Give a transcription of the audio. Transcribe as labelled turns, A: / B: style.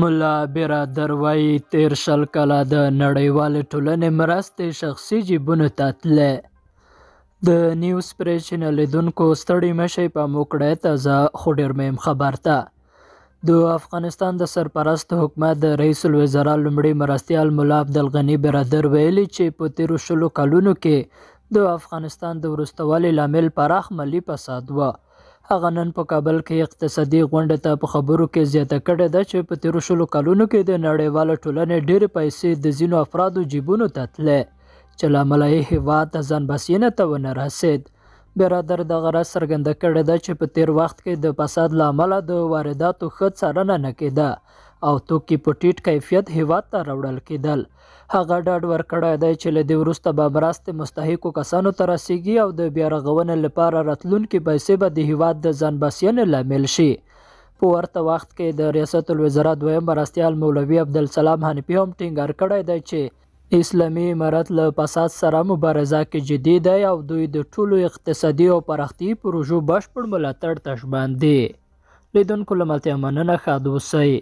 A: ملا برادر وایي تیر شل کاله د نړیوالې ټولنې مرستې شخصي جیبونو ته تللې. د نیوز پریس چینل لیدونکو ستړي مشئ په موکړه تازه خو ډېر مهم خبر ته. د افغانستان د سرپرست حکومت د رئیس الوزرا لومړي مرستیال ملا عبدالغني برادر ویلي چې په تیرو 10 کلونو کې د افغانستان د وروسته والي لامل پراخ مالي فساد و. هغه نن په کابل کې اقتصادي غونډې ته په خبرو کې زیاته کړې ده چې په تیرو 10 کلونو کې د نړیواله ټولنې ډېرې پیسې د ځینو افرادو جیبونو ته تللې چې له امله یې هېواد ته ځان بسیینه ته ونه رسېد. برادر دغه راز څرګنده کړې ده چې په تیر وخت کې د فساد له امله د وارداتو ښه څارنه نه کېده او توکي په ټیټ کیفیت هېواد ته راوړل کېدل. هغه ډاډ ورکړی دی چې له دې وروسته به مرستې مستحقو کسانو ته رسیږي او د بیا رغونې لپاره راتلونکي پیسې به د هېواد د ځان بسیینې لامل شي. په ورته وخت کې د ریاست الوزرا دویم مرستیال مولوي عبدالسلام حنفي هم ټینګار کړی دی چې اسلامي امارت له فساد سره مبارزه کې جدي دی او دوی د ټولو اقتصادي او پراختیایي پروژو بشپړ ملاتړ ته ژمن دي. لیدونکو له ملتیا مننه، ښاد اوسئ.